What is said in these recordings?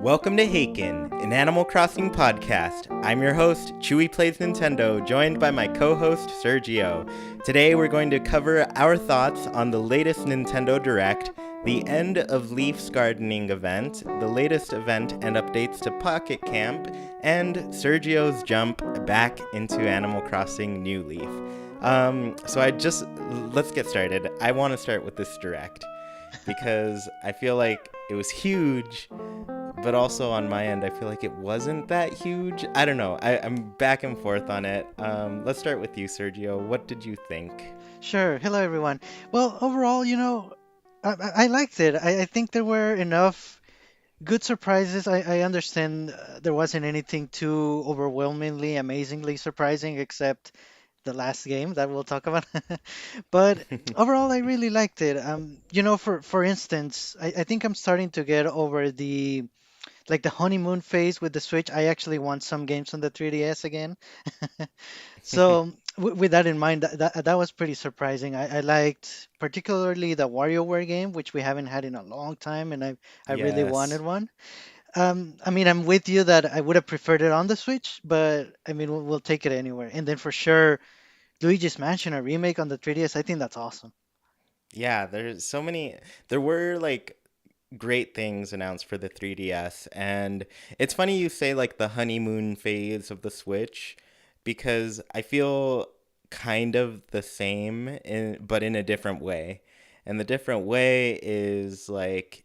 Welcome to Haken, an Animal Crossing podcast. I'm your host, Chewy Plays Nintendo, joined by my co-host, Sergio. Today we're going to cover our thoughts on the latest Nintendo Direct, the end of Leif's gardening event, the latest event and updates to Pocket Camp, and Sergio's jump back into Animal Crossing New Leaf. Let's get started. I want to start with this Direct, because I feel like it was huge, but also on my end, I feel like it wasn't that huge. I don't know. I'm back and forth on it. Let's start with you, Sergio. What did you think? Sure. Hello, everyone. Well, overall, I liked it. I think there were enough good surprises. I understand there wasn't anything too overwhelmingly, amazingly surprising except the last game that we'll talk about. But overall, I really liked it. For instance, I think I'm starting to get over the honeymoon phase with the Switch. I actually want some games on the 3DS again. So with that in mind, that was pretty surprising. I liked particularly the WarioWare game, which we haven't had in a long time, and I really wanted Yes. one. I mean, I'm with you that I would have preferred it on the Switch, but I mean, we'll take it anywhere. And then for sure, Luigi's Mansion, a remake on the 3DS. I think that's awesome. Yeah, there were like great things announced for the 3DS, and it's funny you say like the honeymoon phase of the Switch, because I feel kind of the same but in a different way. And the different way is like,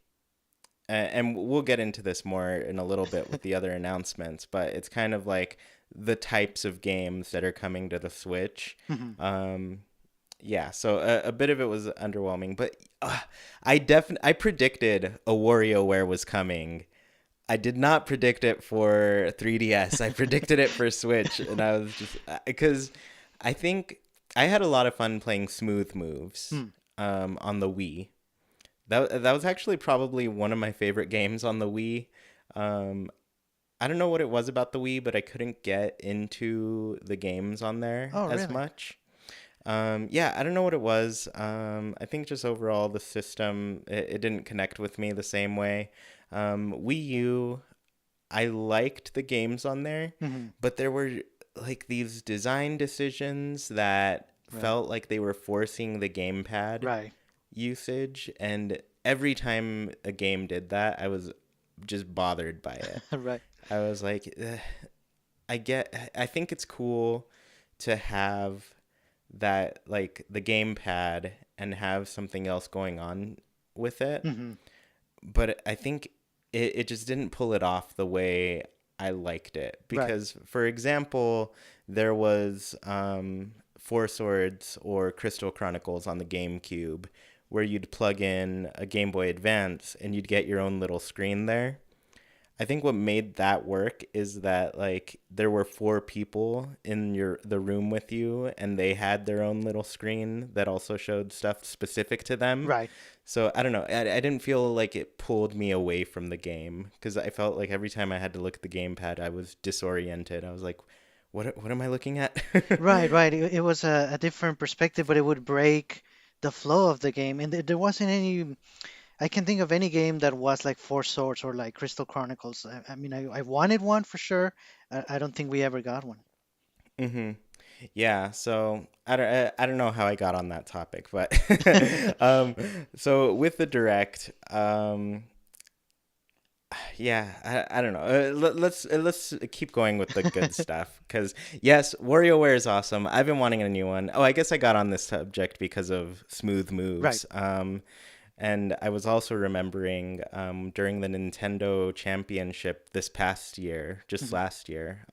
and we'll get into this more in a little bit with the other announcements, but it's kind of like the types of games that are coming to the Switch. Mhm. Um, yeah, so a bit of it was underwhelming, but I predicted a WarioWare was coming. I did not predict it for 3DS. I predicted it for Switch, and I was just because I think I had a lot of fun playing Smooth Moves Hmm. on the Wii. That was actually probably one of my favorite games on the Wii. Um, I don't know what it was about the Wii, but I couldn't get into the games on there Oh, as really? much. Yeah, I don't know what it was. I think just overall the system, it didn't connect with me the same way. Wii U, I liked the games on there, Hmm. but there were like these design decisions that Right. felt like they were forcing the gamepad Right. usage, and every time a game did that, I was just bothered by it. Right. I was like, "Ugh, I think it's cool to have that, like the gamepad, and have something else going on with it, Hmm. but I think it just didn't pull it off the way I liked it. Right. Because, for example, there was Four Swords or Crystal Chronicles on the GameCube, where you'd plug in a Game Boy Advance and you'd get your own little screen there. I think what made that work is that like there were four people in the room with you, and they had their own little screen that also showed stuff specific to them. Right. So I don't know. I didn't feel like it pulled me away from the game, because I felt like every time I had to look at the gamepad, I was disoriented. I was like, what am I looking at? Right, right. It was a different perspective, but it would break the flow of the game. And there wasn't any, I can think of any game that was like Four Swords or like Crystal Chronicles. I mean, I wanted one for sure. I don't think we ever got one. hmm Yeah, so I don't know how I got on that topic, but um, so with the direct, yeah, I don't know. Let's keep going with the good stuff, because yes, WarioWare is awesome. I've been wanting a new one. Oh, I guess I got on this subject because of Smooth Right. Moves. And I was also remembering during the Nintendo Championship this past year, just Mhm. last year,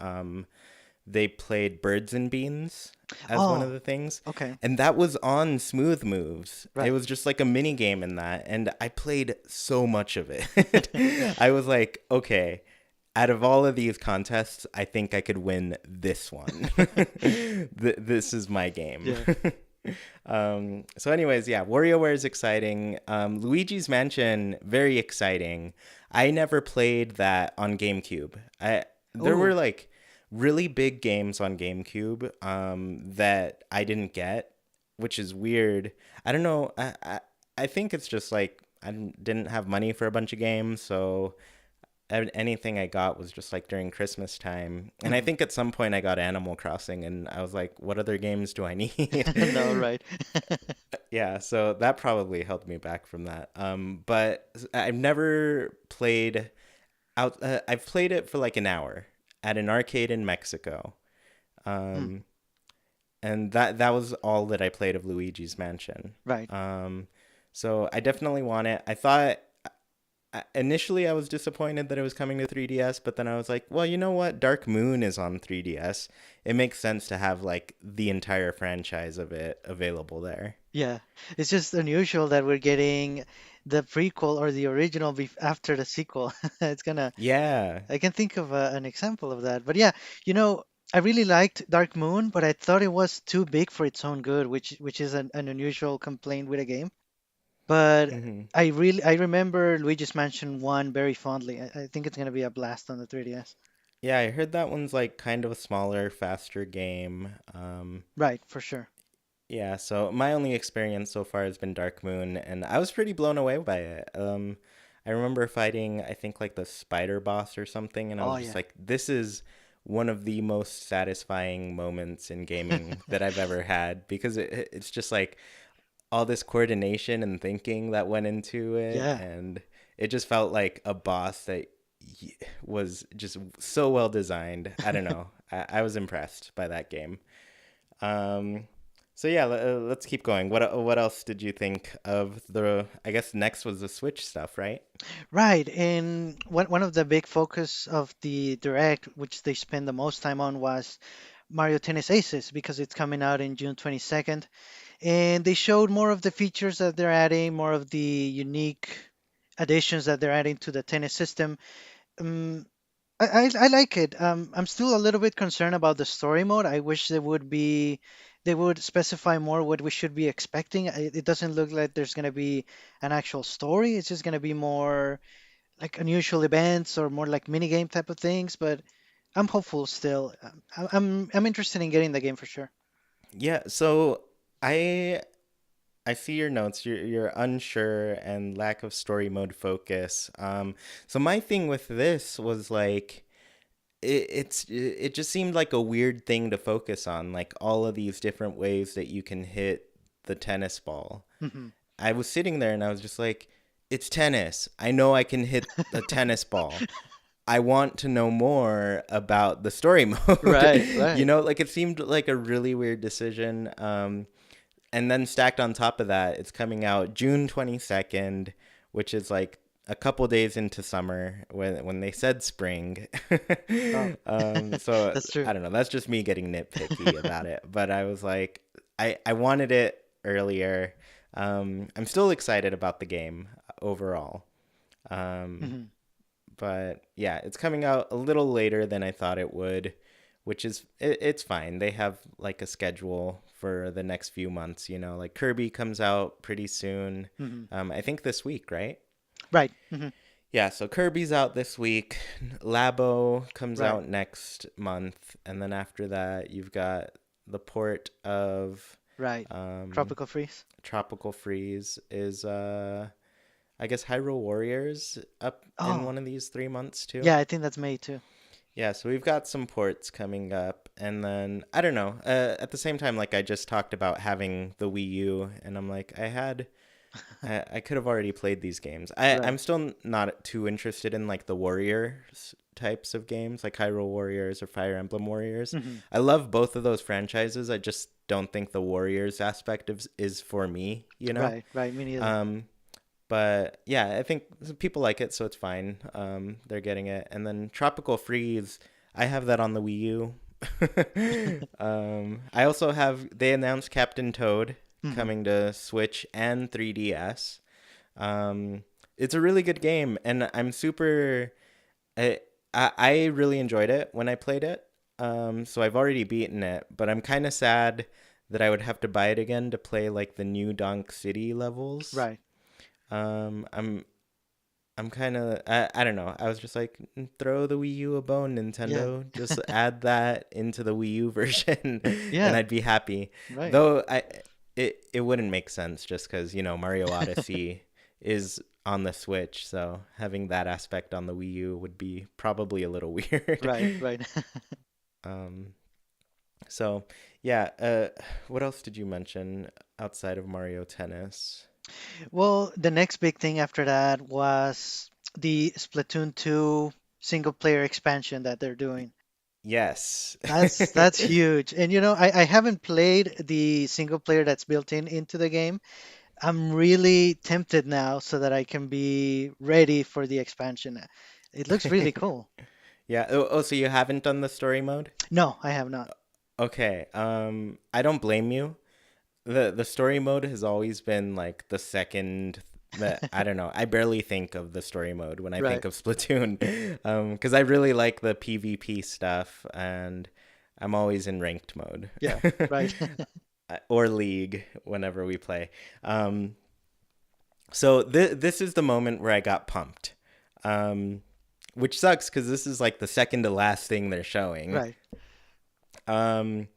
they played Birds and Beans as one of Oh, the things, okay. and that was on Smooth Moves. It Right. was just like a mini game in that, and I played so much of it. I was like, okay, out of all of these contests, I think I could win this one. This is my game. Yeah. So anyways, yeah, WarioWare is exciting. Luigi's Mansion, very exciting. I never played that on GameCube. There were Oh, like really big games on GameCube that I didn't get, which is weird. I don't know. I think it's just like I didn't have money for a bunch of games, so anything I got was just like during Christmas time. And I Mhm. think at some point I got Animal Crossing, and I was like, what other games do I need? No, right. Yeah, so that probably held me back from that. But I've never played out. I've played it for like an hour at an arcade in Mexico. Mm, Um, and that was all that I played of Luigi's Mansion. right. Um, so I definitely want it. I thought initially I was disappointed that it was coming to 3DS, but then I was like, well, you know what? Dark Moon is on 3DS. It makes sense to have like the entire franchise of it available there. Yeah. It's just unusual that we're getting the prequel or the original after the sequel. It's gonna. Yeah. I can think of an example of that. But yeah, you know, I really liked Dark Moon, but I thought it was too big for its own good, which is an unusual complaint with a game. But Hmm. I remember Luigi's Mansion 1 very fondly. I think it's gonna be a blast on the 3DS. Yeah, I heard that one's like kind of a smaller, faster game. Right, for sure. Yeah, so my only experience so far has been Dark Moon, and I was pretty blown away by it. I remember fighting, I think, like the spider boss or something, and I Oh was just yeah. like, this is one of the most satisfying moments in gaming that I've ever had because it's just like all this coordination and thinking that went into it, Yeah. and it just felt like a boss that was just so well designed. I don't know. I was impressed by that game. Um, so yeah, let's keep going. What else did you think of the? I guess next was the Switch stuff, right? Right, and one of the big focus of the Direct, which they spend the most time on, was Mario Tennis Aces because it's coming out in June 22nd. And they showed more of the features that they're adding, more of the unique additions that they're adding to the tennis system. Um, I like it. I'm still a little bit concerned about the story mode. I wish they would specify more what we should be expecting. It doesn't look like there's going to be an actual story. It's just going to be more like unusual events or more like mini game type of things. But I'm hopeful still. I'm interested in getting the game for sure. Yeah. So I I see your notes. You're unsure and lack of story mode focus. So my thing with this was like it just seemed like a weird thing to focus on, like all of these different ways that you can hit the tennis ball. Hmm. I was sitting there and I was just like, it's tennis. I know I can hit the tennis ball. I want to know more about the story mode. Right, right. Like it seemed like a really weird decision. And then stacked on top of that, it's coming out June 22nd, which is like a couple days into summer when they said spring. Oh, So that's true. I don't know. That's just me getting nitpicky about it. But I was like, I wanted it earlier. I'm still excited about the game overall. Um, Hmm. but yeah, it's coming out a little later than I thought it would, which is it's fine. They have like a schedule for the next few months, like Kirby comes out pretty soon. Hmm. I think this week, right? Right. Hmm. Yeah, so Kirby's out this week. Labo comes Right. out next month, and then after that, you've got the port of Right. um, Tropical freeze. Tropical Freeze is I guess Hyrule Warriors up in Oh, one of these 3 months too. yeah, I think that's May too. Yeah, so we've got some ports coming up, and then I don't know. At the same time, like I just talked about having the Wii U, and I'm like, I could have already played these games. Right. I'm still not too interested in like the Warriors types of games, like Hyrule Warriors or Fire Emblem Warriors. Hmm. I love both of those franchises. I just don't think the Warriors aspect is for me. Right. Right. Me neither. Um, but yeah, I think people like it, so it's fine. They're getting it. And then Tropical Freeze, I have that on the Wii U. I also they announced Captain Toad Hmm. coming to Switch and 3DS. It's a really good game, and I'm super. I really enjoyed it when I played it. So I've already beaten it, but I'm kind of sad that I would have to buy it again to play like the new Donk City levels. Right. I'm kind of I don't know. I was just like, throw the Wii U a bone, Yeah. Nintendo. Just add that into the Wii U version, and Yeah. I'd be happy. Right. Though it wouldn't make sense just because Mario Odyssey is on the Switch, so having that aspect on the Wii U would be probably a little weird. Right, right. Um, so yeah, what else did you mention outside of Mario Tennis? Well, the next big thing after that was the Splatoon 2 single player expansion that they're doing. Yes. That's huge. And I haven't played the single player that's built into the game. I'm really tempted now so that I can be ready for the expansion. It looks really cool. Yeah. Oh, so you haven't done the story mode? No, I have not. Okay. I don't blame you. The story mode has always been like the second that I don't know. I barely think of the story mode when I Right. think of Splatoon. Because I really like the PvP stuff and I'm always in ranked mode. Yeah, right. Or league whenever we play. So this is the moment where I got pumped. Which sucks because this is like the second to last thing they're showing. Right. Um,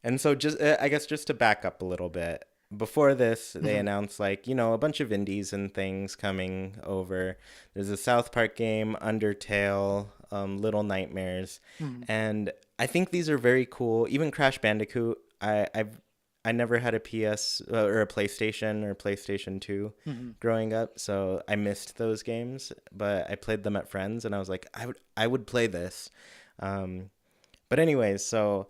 and so just I guess just to back up a little bit, before this they Hmm. announced like, you know, a bunch of indies and things coming over. There's a South Park game, Undertale, Little Nightmares, Hmm. and I think these are very cool. Even Crash Bandicoot. I never had a PS or a PlayStation or PlayStation 2 Hmm. growing up, so I missed those games, but I played them at friends and I was like I would play this. Um, but anyways, so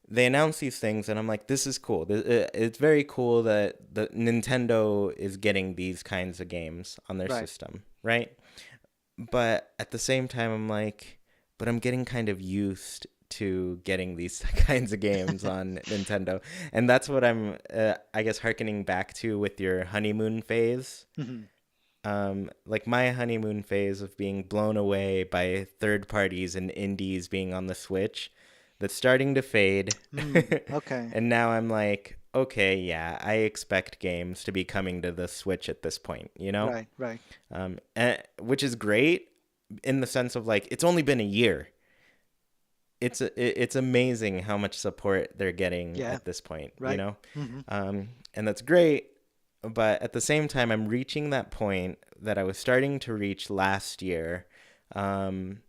they announce these things and I'm like, this is cool. It's very cool that the Nintendo is getting these kinds of games on their Right. system, right? But at the same time I'm like, but I'm getting kind of used to getting these kinds of games on Nintendo. And that's what I'm I guess harkening back to with your honeymoon phase. Hmm. Like my honeymoon phase of being blown away by third parties and indies being on the Switch, that's starting to fade. Mm. Okay. And now I'm like, okay, yeah, I expect games to be coming to the Switch at this point, you know? Right. Right. Which is great in the sense of like, it's only been a year. It's amazing how much support they're getting Yeah. at this point, you Right. know? Hmm. And that's great. But at the same time, I'm reaching that point that I was starting to reach last year, um,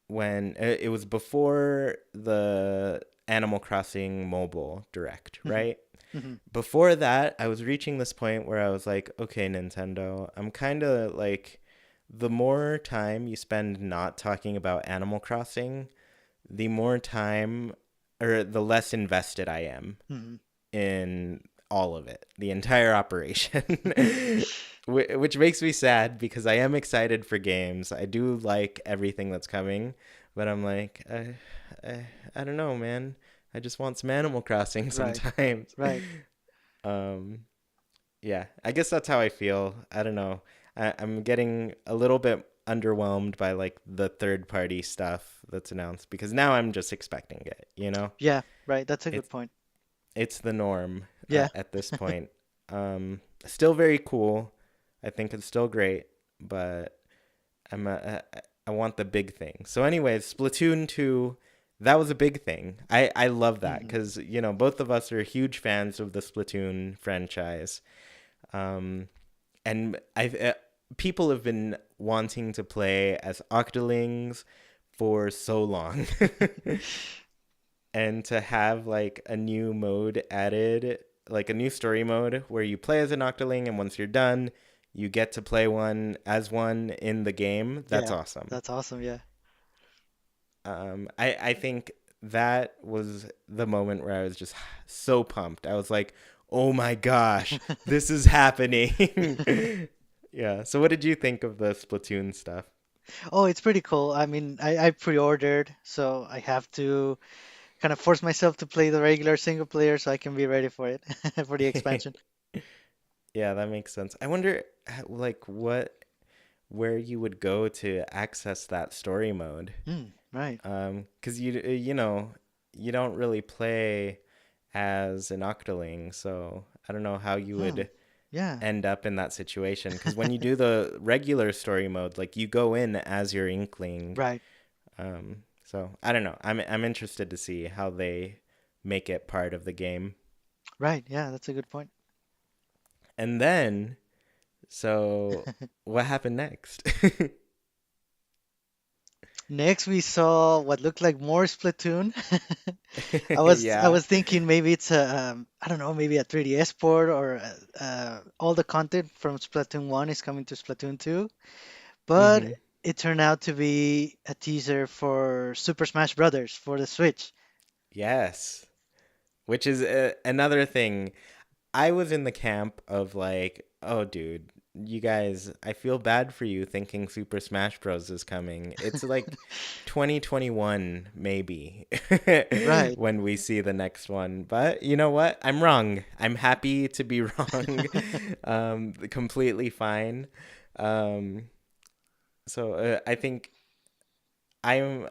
when it was before the Animal Crossing mobile direct, Hmm. right? Hmm. Before that, I was reaching this point where I was like, okay, Nintendo, I'm kind of like, the more time you spend not talking about Animal Crossing, the more time or the less invested I am Hmm. in all of it, the entire operation. Which makes me sad because I am excited for games. I do like everything that's coming, but I'm like, I don't know, man. I just want some Animal Crossing Right. sometimes. Right. um, yeah, I guess that's how I feel. I don't know. I'm getting a little bit underwhelmed by like the third party stuff that's announced because now I'm just expecting it, you know? Yeah. Right. That's a good It's point. it's the norm Yeah. at this point. Still very cool. I think it's still great, but I want the big thing. So, anyways, Splatoon 2, that was a big thing. I love that Hmm. because, you know, both of us are huge fans of the Splatoon franchise. Um, and people have been wanting to play as Octolings for so long. And to have like a new mode added, like a new story mode where you play as an Octoling and once you're done, you get to play one as one in the game. That's Yeah. awesome. That's awesome. Yeah. I think that was the moment where I was just so pumped. I was like, "Oh my gosh, this is happening!" Yeah. So, what did you think of the Splatoon stuff? Oh, it's pretty cool. I mean, I pre-ordered, so I have to kind of force myself to play the regular single player so I can be ready for it for the expansion. Yeah, that makes sense. I wonder, like, where you would go to access that story mode. Mm, right. 'Cause you know, you don't really play as an Octoling, so I don't know how you Hmm. would Yeah. end up in that situation. Because when you do the regular story mode, like you go in as your Inkling. Right. So I don't know. I'm interested to see how they make it part of the game. Right. Yeah, that's a good point. And then So what happened next? Next, we saw what looked like more Splatoon. I Yeah. was thinking maybe it's a I don't know, maybe a 3DS port or all the content from Splatoon 1 is coming to Splatoon 2, but Hmm. it turned out to be a teaser for Super Smash Brothers for the Switch. Yes. Which is another thing. I was in the camp of like, oh, dude, you guys, I feel bad for you thinking Super Smash Bros. Is coming. It's like 2021, maybe, Right. when we see the next one. But you know what? I'm wrong. I'm happy to be wrong. Completely fine. Um, I think I'm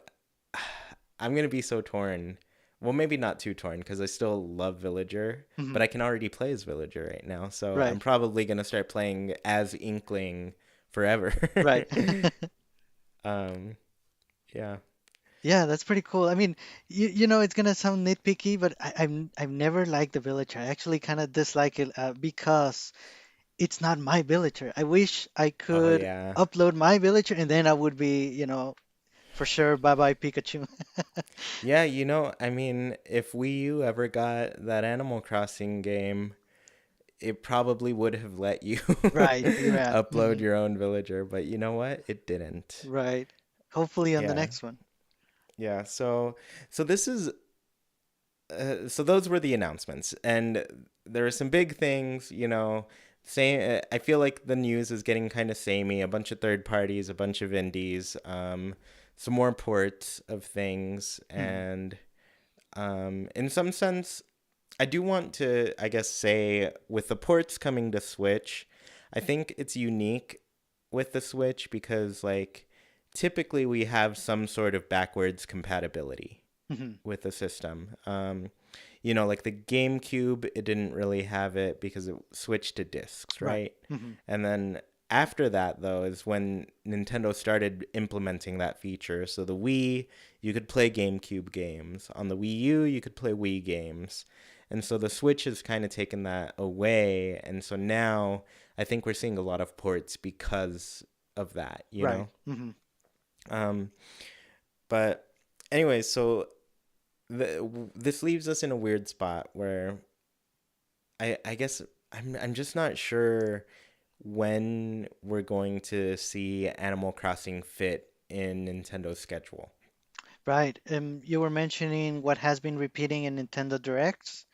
I'm gonna be so torn. Well, maybe not too torn because I still love Villager, Mhm. but I can already play as Villager right now, so I'm Right. probably gonna start playing as Inkling forever. Right. um, yeah. Yeah, that's pretty cool. I mean, you know, it's gonna sound nitpicky, but I've never liked the Villager. I actually kind of dislike it because it's not my villager. I wish I Oh could yeah. upload my villager and then I would be, for sure, bye bye Pikachu. Yeah, I mean, if Wii U ever got that Animal Crossing game, it probably would have let you Right, yeah, upload your own villager, but you know what? It didn't. right. Hopefully on the Yeah. next one. Yeah. So this is so those were the announcements, and there are some big things. Same. I feel like the news is getting kind of samey. A bunch of third parties, a bunch of indies, some more ports of things, Mhm. and in some sense, I do want to, I guess, say with the ports coming to Switch, I think it's unique with the Switch because like typically we have some sort of backwards compatibility Mhm. with the system. Like the GameCube, it didn't really have it because it switched to discs, Right. right? Mhm. And then after that, though, is when Nintendo started implementing that feature. So the Wii, you could play GameCube games. On the Wii U, you could play Wii games. And so the Switch has kind of taken that away. And so now I think we're seeing a lot of ports because of that, you Right. know? Mhm. Um, but anyways, so this leaves us in a weird spot where I guess I'm just not sure when we're going to see Animal Crossing fit in Nintendo's schedule. Right. You were mentioning what has been repeating in Nintendo Directs,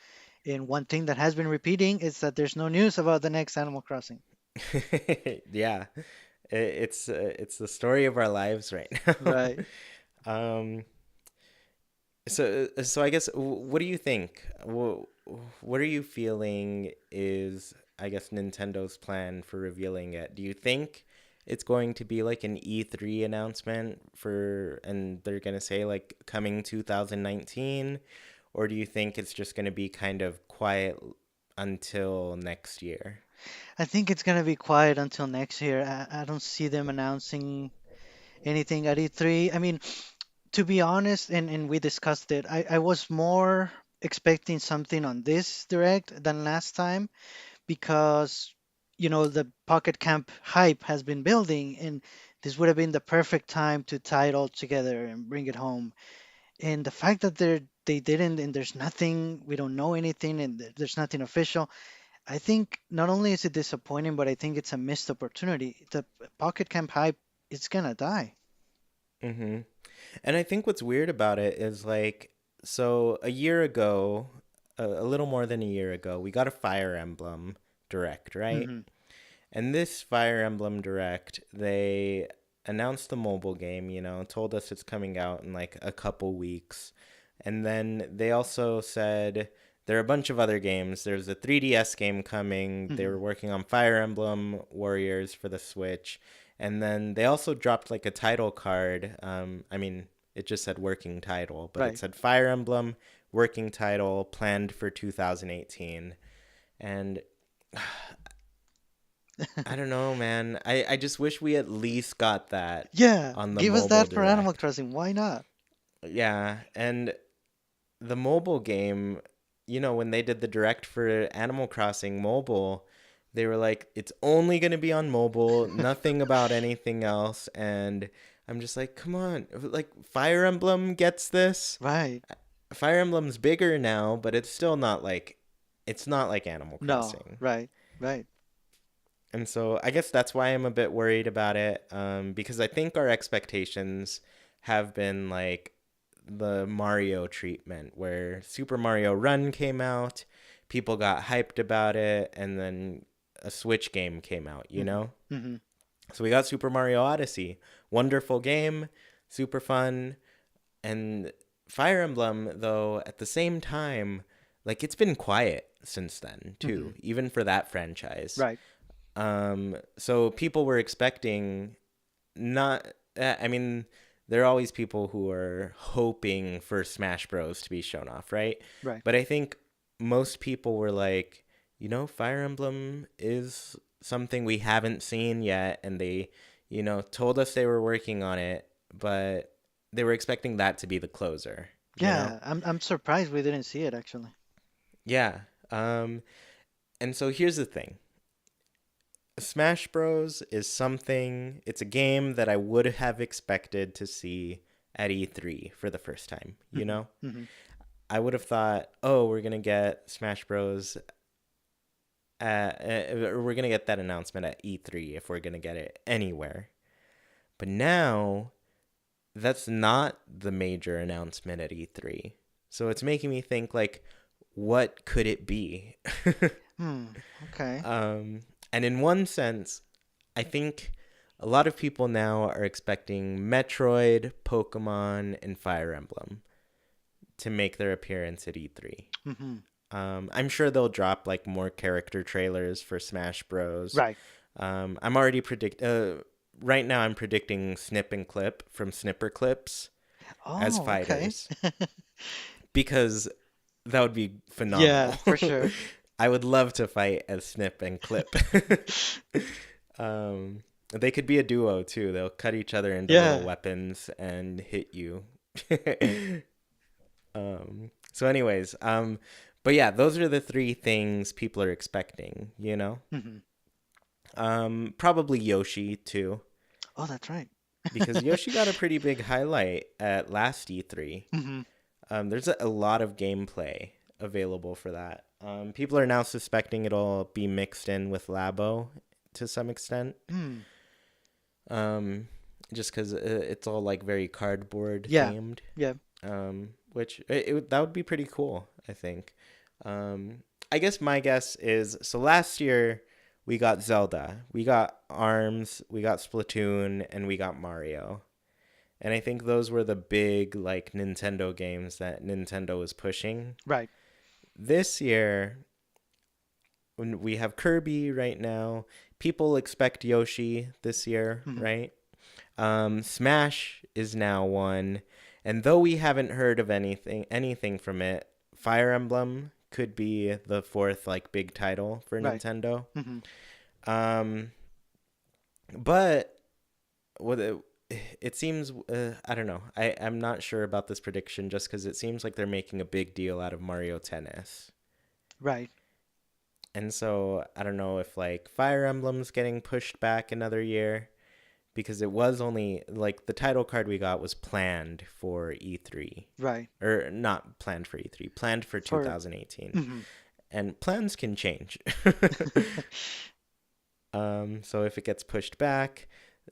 and one thing that has been repeating is that there's no news about the next Animal Crossing. Yeah, it's the story of our lives right now. Right. um, so I guess what do you think? What are you feeling is I guess Nintendo's plan for revealing it? Do you think it's going to be like an E3 announcement and they're going to say like coming 2019, or do you think it's just going to be kind of quiet until next year? I think it's gonna be quiet until next year. I don't see them announcing anything at E3. I mean, to be honest, and we discussed it, I was more expecting something on this direct than last time because, the Pocket Camp hype has been building, and this would have been the perfect time to tie it all together and bring it home. And the fact that they didn't, and there's nothing, we don't know anything, and there's nothing official. I think not only is it disappointing, but I think it's a missed opportunity. The Pocket Camp hype is gonna die. Mm-hmm. And I think what's weird about it is like, so a year ago, a little more than a year ago, we got a Fire Emblem Direct, right? Hmm. And this Fire Emblem Direct, they announced the mobile game, told us it's coming out in like a couple weeks. And then they also said there are a bunch of other games. There's a 3DS game coming. They Hmm. were working on Fire Emblem Warriors for the Switch. And then they also dropped like a title card. I mean, it just said working title, but it Right. said Fire Emblem working title planned for 2018. And I don't know, man. I just wish we at least got that Yeah, on the give us mobile that for Animal direct. Crossing. Why not? Yeah, and the mobile game, when they did the direct for Animal Crossing mobile, They were like, it's only going to be on mobile, nothing about anything else. And I'm just like, come on. Like, Fire Emblem gets this. Right. Fire Emblem's bigger now, but it's not like Animal No. Crossing. Right. Right. And so I guess that's why I'm a bit worried about it, because I think our expectations have been like the Mario treatment, where Super Mario Run came out, people got hyped about it, and then a Switch game came out, you Hmm. know? Hmm. So we got Super Mario Odyssey. Wonderful game, super fun. And Fire Emblem, though, at the same time, like it's been quiet since then, Hmm. too, even for that franchise. Right. So people were expecting not, I mean, there are always people who are hoping for Smash Bros. To be shown off, right? Right. But I think most people were like, Fire Emblem is something we haven't seen yet. And they, told us they were working on it, but they were expecting that to be the closer, you know? Yeah. I'm surprised we didn't see it actually. Yeah. Um, and so here's the thing. Smash Bros is something, it's a game that I would have expected to see at E3 for the first time, you Hmm. know? Hmm. I would have thought, "Oh, we're going to get Smash Bros we're going to get that announcement at E3 if we're going to get it anywhere." But now that's not the major announcement at E3. So it's making me think like what could it be? Hmm. Okay. um and in one sense, I think a lot of people now are expecting Metroid, Pokemon, and Fire Emblem to make their appearance at E3. Hmm. I'm sure they'll drop like more character trailers for Smash Bros. Right. I'm already right now I'm predicting Snip and Clip from Snipper Clips as Oh, okay. fighters because that would be Yeah, phenomenal. for sure. I would love to fight as Snip and Clip. They could be a duo too. They'll cut each other into little Yeah. weapons and hit you. So anyways, but yeah, those are the three things people are expecting, you know? Hmm. Probably Yoshi too, Oh, that's right. because Yoshi got a pretty big highlight at last E3. Hmm. There's a lot of gameplay available for that. People are now suspecting it'll be mixed in with Labo to some extent. Hmm. Um, just because it's all like very cardboard Yeah. themed. Yeah. Which that would be pretty cool, I think. Um, I guess my guess is so last year we got Zelda, we got ARMS, we got Splatoon, and we got Mario. And I think those were the big like Nintendo games that Nintendo was pushing. Right. This year, when we have Kirby right now, people expect Yoshi this year, Hmm. right? Smash is now one, and though we haven't heard of anything from it, Fire Emblem could be the fourth like big title for Right. Nintendo. Hmm. Um, but what it seems, I don't know. I'm not sure about this prediction just because it seems like they're making a big deal out of Mario Tennis. Right. And so I don't know if like Fire Emblem's getting pushed back another year because it was only like the title card we got was planned for E3, Right. or not planned for E3, planned for For 2018. hmm. And plans can change. So if it gets pushed back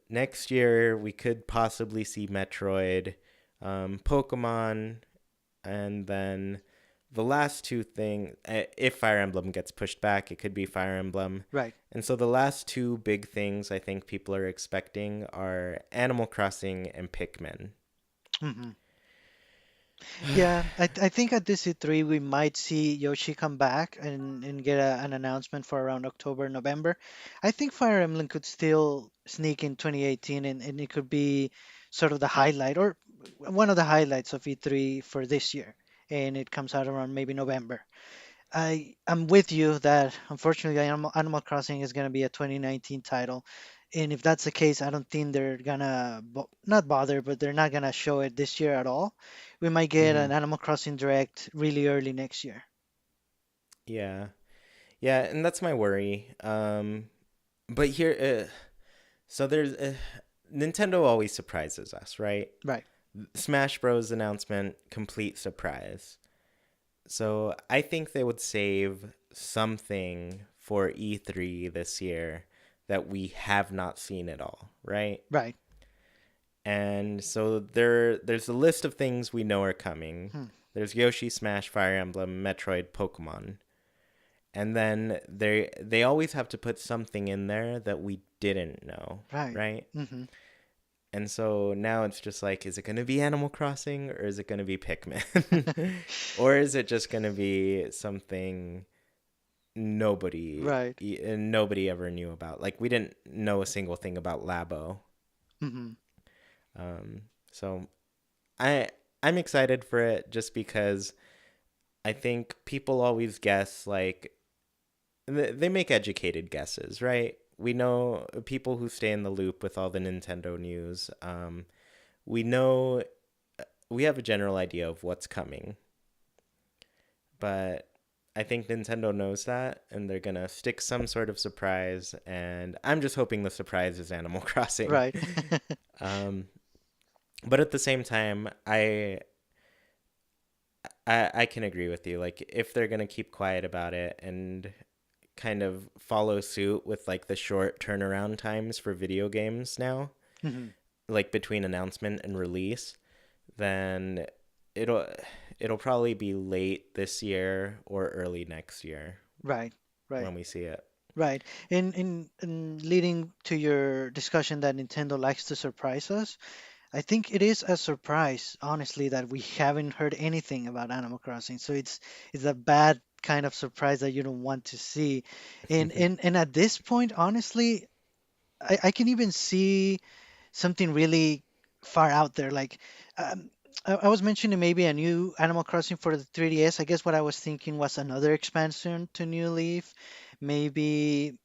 next year, we could possibly see Metroid, Pokemon, and then the last two thing, if Fire Emblem gets pushed back, it could be Fire Emblem. Right. And so the last two big things I think people are expecting are Animal Crossing and Pikmin. Hmm. Yeah, I think at this E3 we might see Yoshi come back and get an announcement for around October, November. I think Fire Emblem could still sneak in 2018 and it could be sort of the highlight or one of the highlights of E3 for this year. And it comes out around maybe November. I'm with you that unfortunately Animal Crossing is going to be a 2019 title, and if that's the case, I don't think they're gonna not bother, but they're not gonna show it this year at all. We might get Mm-hmm. an Animal Crossing Direct really early next year. Yeah. Yeah, and that's my worry. But here, so there's Nintendo always surprises us, right? Right, Smash Bros. Announcement, complete surprise. So I think they would save something for E3 this year that we have not seen at all, right? right. And so there's a list of things we know are coming. Hmm. There's Yoshi, Smash, Fire Emblem, Metroid, Pokemon. And then they always have to put something in there that we didn't know, Right. right? Hmm. And so now it's just like, is it going to be Animal Crossing or is it going to be Pikmin? Or is it just going to be something Right. nobody ever knew about? Like we didn't know a single thing about Labo. Hmm. So I I'm excited for it just because I think people always guess like they make educated guesses, right? We know people who stay in the loop with all the Nintendo news. We know we have a general idea of what's coming, but I think Nintendo knows that and they're gonna stick some sort of surprise. And I'm just hoping the surprise is Animal Crossing. Right. um, but at the same time, I can agree with you. Like if they're gonna keep quiet about it and kind of follow suit with like the short turnaround times for video games now, Hmm. like between announcement and release, then it'll it'll probably be late this year or early next year Right. Right. when we see it. Right. In leading to your discussion that Nintendo likes to surprise us, I think it is a surprise, honestly, that we haven't heard anything about Animal Crossing. So it's a bad kind of surprise that you don't want to see. And at this point, honestly, I can even see something really far out there. Like um, I was mentioning maybe a new Animal Crossing for the 3DS. I guess what I was thinking was another expansion to New Leaf, maybe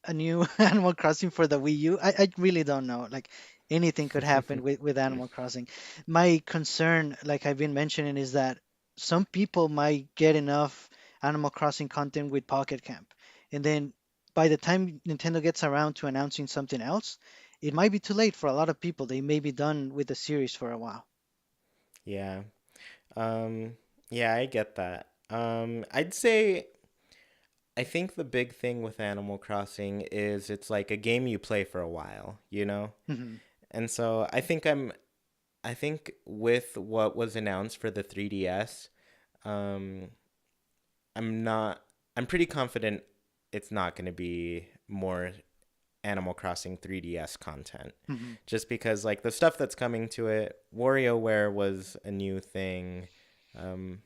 a new Animal Crossing for the Wii U. I really don't know. Like anything could happen with Animal Crossing. My concern, like I've been mentioning, is that some people might get enough Animal Crossing content with Pocket Camp, and then by the time Nintendo gets around to announcing something else, it might be too late for a lot of people. They may be done with the series for a while. Yeah. Um, yeah, I get that. I'd say I think the big thing with Animal Crossing is it's like a game you play for a while, you know? Hmm. And so I think with what was announced for the 3DS, um, I'm not I'm pretty confident it's not going to be more Animal Crossing 3DS content. Hmm. Just because like the stuff that's coming to it, WarioWare was a new thing. Um,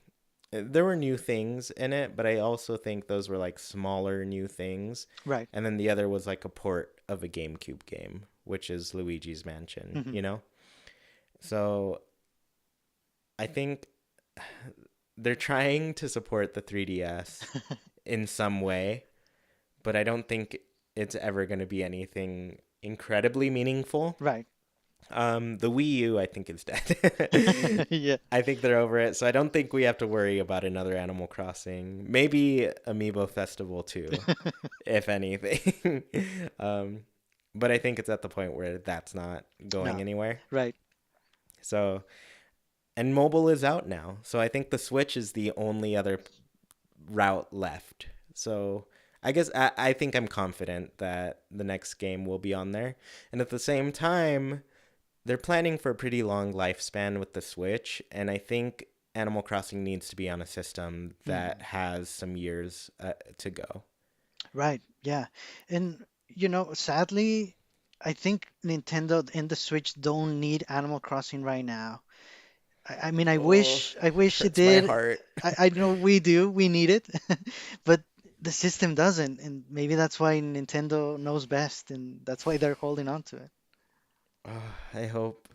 there were new things in it, but I also think those were like smaller new things. Right. And then the other was like a port of a GameCube game, which is Luigi's Mansion, Hmm. you know? So I think they're trying to support the 3DS in some way, but I don't think it's ever going to be anything incredibly meaningful. Right. The Wii U, I think, is dead. Yeah. I think they're over it, so I don't think we have to worry about another Animal Crossing. Maybe Amiibo Festival too, if anything. um, but I think it's at the point where that's not going No. anywhere. Right. So, and mobile is out now, so I think the Switch is the only other route left. So I guess I think I'm confident that the next game will be on there. And at the same time, they're planning for a pretty long lifespan with the Switch. And I think Animal Crossing needs to be on a system that Hmm. has some years to go. Right. Yeah. And sadly, I think Nintendo and the Switch don't need Animal Crossing right now. I mean, Oh, I wish it hurts my did. heart. I know we do, we need it, but the system doesn't, and maybe that's why Nintendo knows best, and that's why they're holding on to it. I hope.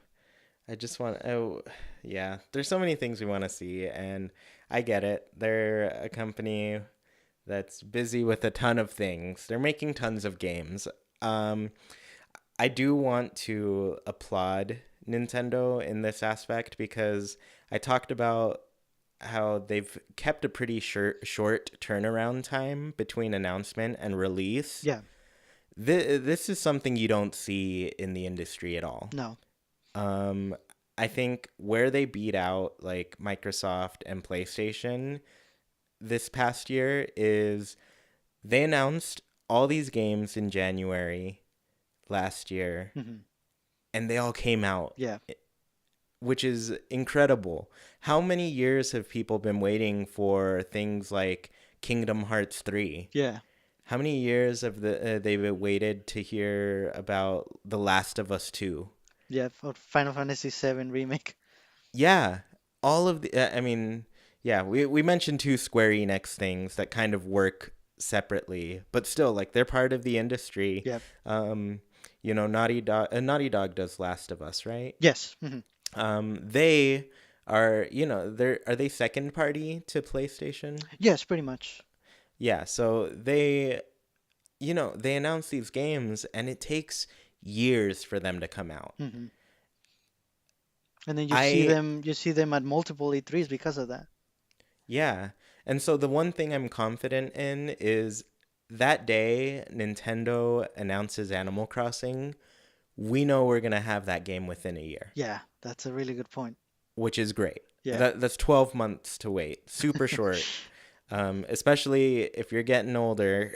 I just want. Oh, yeah. There's so many things we want to see, and I get it. They're a company that's busy with a ton of things. They're making tons of games. Um, I do want to applaud Nintendo in this aspect because I talked about how they've kept a pretty short turnaround time between announcement and release. Yeah. This is something you don't see in the industry at all. No. Um, I think where they beat out like Microsoft and PlayStation this past year is they announced all these games in January last year, Hmm. and they all came out, Yeah. which is incredible. How many years have people been waiting for things like Kingdom Hearts 3? Yeah. How many years have they've waited to hear about The Last of Us 2? Yeah. For Final Fantasy VII Remake. Yeah, all of the I mean, yeah, we mentioned two Square Enix things that kind of work separately, but still like they're part of the industry. Yeah. Um, Naughty Dog does Last of Us, right? Yes. Hmm. They are, are they second party to PlayStation? Yes, pretty much. Yeah, so they announce these games and it takes years for them to come out. Hmm. And then I you see them at multiple E3s because of that. Yeah. And so the one thing I'm confident in is that day Nintendo announces Animal Crossing, we know we're going to have that game within a year, Yeah, that's a really good point. which is great. Yeah. That's 12 months to wait. Super short. Especially if you're getting older,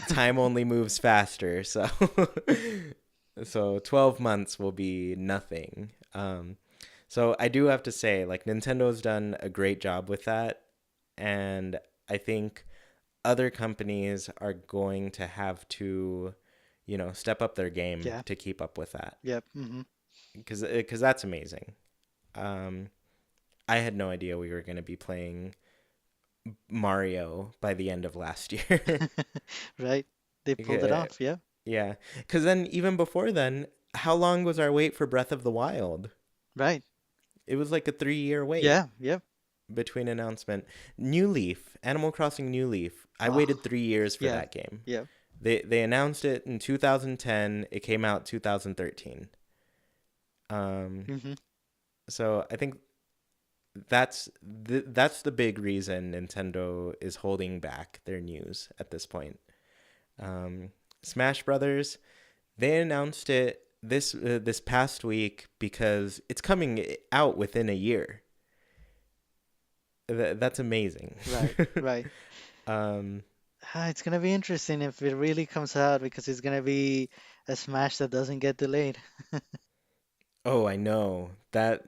time only moves faster. So, so 12 months will be nothing. So I do have to say, like, Nintendo's done a great job with that. And I think other companies are going to have to, step up their game Yeah. to keep up with that. Yep. Hmm. Because that's amazing. Um, I had no idea we were going to be playing Mario by the end of last year. Right. They pulled it Yeah, off. Yeah. yeah. Because then, even before then, how long was our wait for Breath of the Wild? Right. It was like a 3-year wait Yeah. Yep. between announcement. New Leaf, Animal Crossing New Leaf. I Oh, waited 3 years for yeah. that game. Yeah. They announced it in 2010. It came out 2013. Um, Hmm. so I think that's the big reason Nintendo is holding back their news at this point. Smash Brothers, they announced it this past week because it's coming out within a year. That's amazing. Right. Right. um, It's gonna be interesting if it really comes out because it's gonna be a Smash that doesn't get delayed. oh, I know that.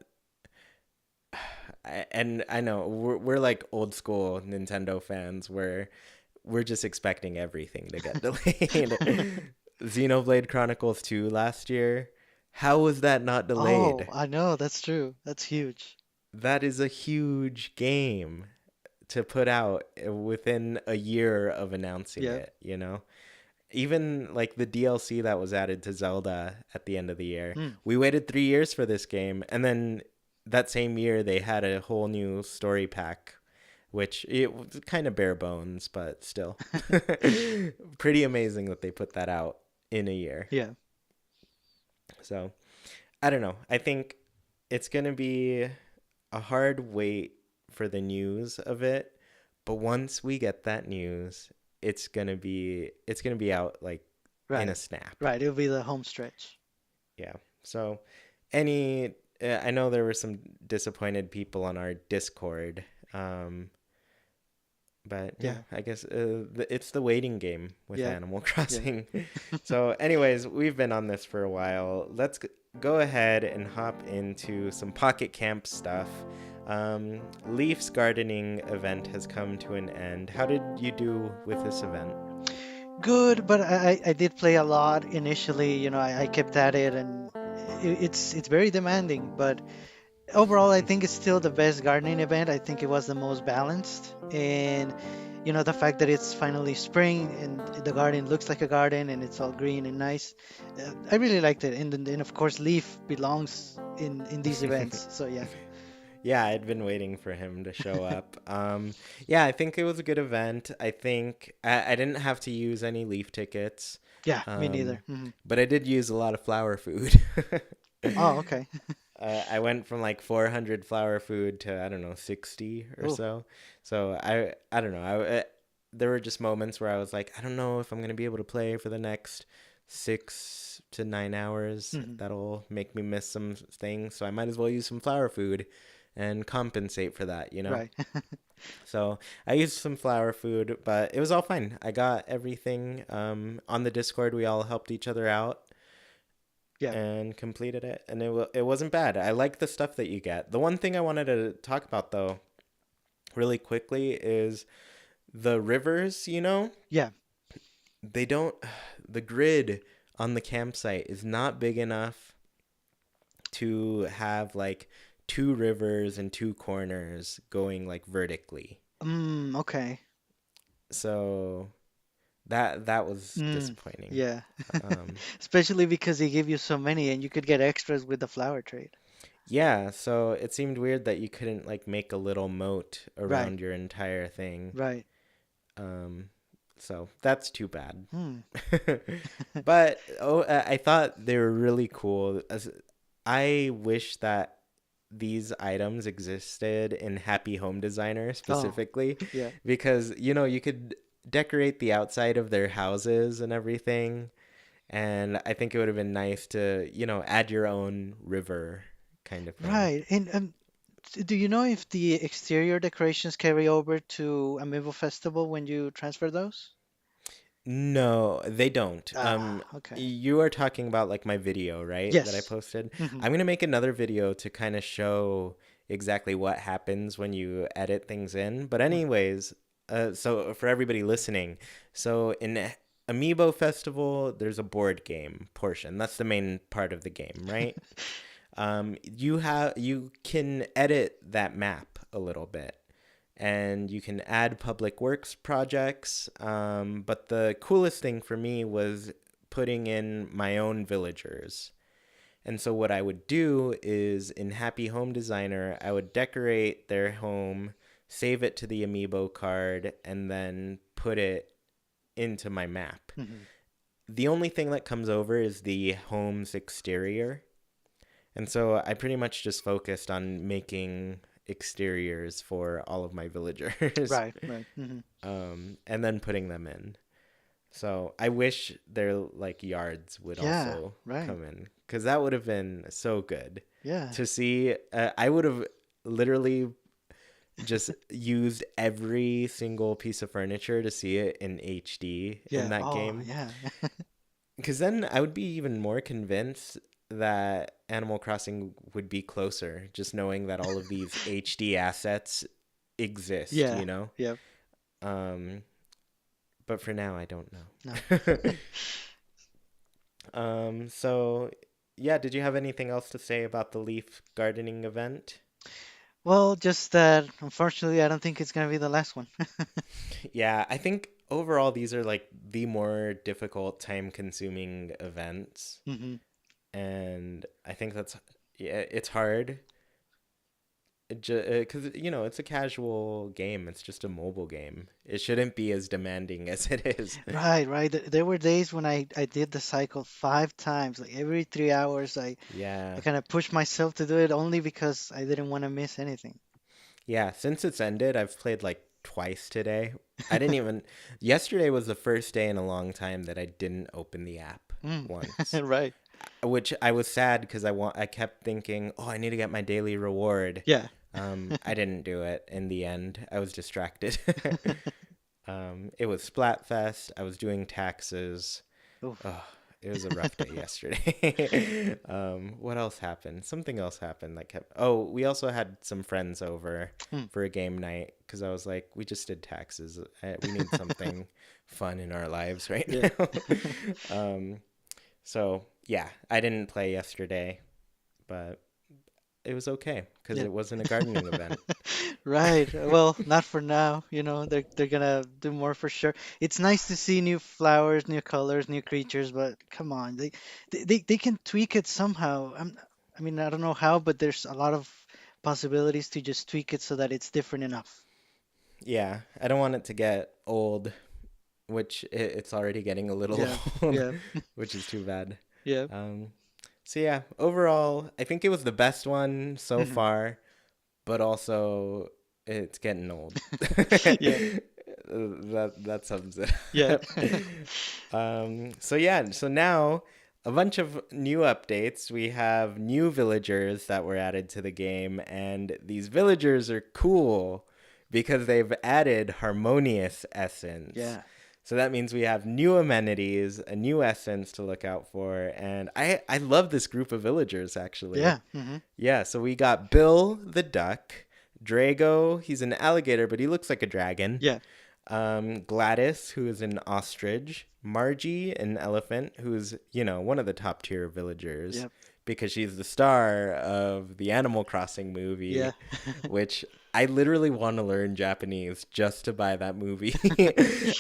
And I know we're like old school Nintendo fans where we're just expecting everything to get delayed. Xenoblade Chronicles 2 last year. How was that not Oh, delayed? I know, that's true. That's huge. That is a huge game to put out within a year of announcing Yep. it. Even like the DLC that was added to Zelda at the end of the year. Mm. We waited 3 years for this game, and then that same year they had a whole new story pack, which it was kind of bare bones, but still pretty amazing that they put that out in a year. Yeah. So I don't know. I think it's gonna be a hard wait for the news of it, but once we get that news, it's gonna be out like in a Right. snap. Right. It'll be the home stretch. Yeah. So I know there were some disappointed people on our Discord. But yeah, Yeah. I guess it's the waiting game with Yeah. Animal Yeah. Crossing. So, anyways, we've been on this for a while. Let's go ahead and hop into some Pocket Camp stuff. Leif's gardening event has come to an end. How did you do with this event? Good, but I did play a lot initially. I kept at it, and it's very demanding. But overall, I think it's still the best gardening event. I think it was the most balanced, and the fact that it's finally spring and the garden looks like a garden and it's all green and nice. I really liked it, and of course, Leaf belongs in these events. So yeah, Yeah, I'd been waiting for him to show up. Yeah, I think it was a good event. I think I didn't have to use any Leaf tickets, yeah, me um, neither. Hmm. but I did use a lot of flower food. Oh, okay. I went from like 400 flower food to I don't know 60 or Oh. so. So I don't know. There were just moments where I was like, I don't know if I'm gonna be able to play for the next 6 to 9 hours. Mhm. That'll make me miss some things. So I might as well use some flower food and compensate for that, you know? Right. So I used some flower food, but it was all fine. I got everything. On the Discord, we all helped each other out Yeah. and completed it, and it wasn't bad. I like the stuff that you get. The one thing I wanted to talk about though, really quickly, is the rivers. You know, Yeah. they don't. The grid on the campsite is not big enough to have like two rivers and two corners going like vertically. Okay. So that was disappointing. Yeah. Um, Especially because they give you so many and you could get extras with the flower trade. yeah, so it seemed weird that you couldn't like make a little moat Right. around your entire thing. Right. Um, so that's too bad. Hmm. But I thought they were really cool. I wish that these items existed in Happy Home Designer Oh, specifically, yeah. because you could decorate the outside of their houses and everything. And I think it would have been nice to, add your own river kind of thing. Right. And do you know if the exterior decorations carry over to Amiibo Festival when you transfer those? No, they don't. Ah, okay. You are talking about like my video, right? That I Yes. posted. Hmm. I'm gonna make another video to kind of show exactly what happens when you edit things in. But anyways, so for everybody listening, so in Amiibo Festival, there's a board game portion. That's the main part of the game, right? You can edit that map a little bit, and you can add public works projects. But the coolest thing for me was putting in my own villagers. And so what I would do is in Happy Home Designer, I would decorate their home, save it to the amiibo card, and then put it into my map. Hmm. The only thing that comes over is the home's exterior. And so I pretty much just focused on making exteriors for all of my villagers, Right, right. Hmm. and then putting them in. So I wish their like yards would Yeah, also right. come in, because that would have been so good Yeah. to see. I would have literally just used every single piece of furniture to see it in HD in Yeah. that Oh, game. yeah. Because then I would be even more convinced that Animal Crossing would be closer, just knowing that all of these HD assets exist, Yeah. you know? Yeah. Um, but for now, I don't No. know. So yeah, did you have anything else to say about the leaf gardening event? Well, just that unfortunately, I don't think it's gonna be the last one. Yeah, I think overall these are like the more difficult, time-consuming events, Hmm. and I think that's yeah, it's hard. Because it's a casual game. It's just a mobile game. It shouldn't be as demanding as it is. Right, right. There were days when I did the cycle 5 times, like every 3 hours. I Yeah. kind of pushed myself to do it only because I didn't want to miss anything. Yeah, since it's ended, I've played like twice today. I didn't even Yesterday was the first day in a long time that I didn't open the app Mm. once. Right. Which I was sad because I kept thinking, "Oh, I need to get my daily reward." Yeah. I didn't do it in the end. I was distracted. It was Splatfest. I was doing taxes. Oof. Oh, it was a rough day yesterday. What else happened? Something else happened that kept. Oh, we also had some friends over Mm. for a game night because I was like, we just did taxes. We need something fun in our lives right Yeah. now. So yeah, I didn't play yesterday, but it was okay because Yeah. it wasn't a gardening event. Right. Well, not for now. They're gonna do more for sure. It's nice to see new flowers, new colors, new creatures, but come on, they can tweak it somehow. I mean, I don't know how, but there's a lot of possibilities to just tweak it so that it's different enough. Yeah, I don't want it to get old, which it's already getting a little Yeah. old, Yeah. which is too bad. Yeah. Um, So yeah, overall, I think it was the best one so Hmm. far, but also it's getting old. Yeah, That sums it yeah, up. So yeah, so now a bunch of new updates. We have new villagers that were added to the game, and these villagers are cool because they've added harmonious essence. yeah, So that means we have new amenities, a new essence to look out for, and I love this group of villagers actually. yeah. Hmm. Yeah, so we got Bill the duck, Drago, he's an alligator, but he looks like a dragon. Yeah, Gladys, who is an ostrich, Margie, an elephant, who's, one of the top tier villagers yeah, because she's the star of the Animal Crossing yeah. movie, which I literally want to learn Japanese just to buy that movie.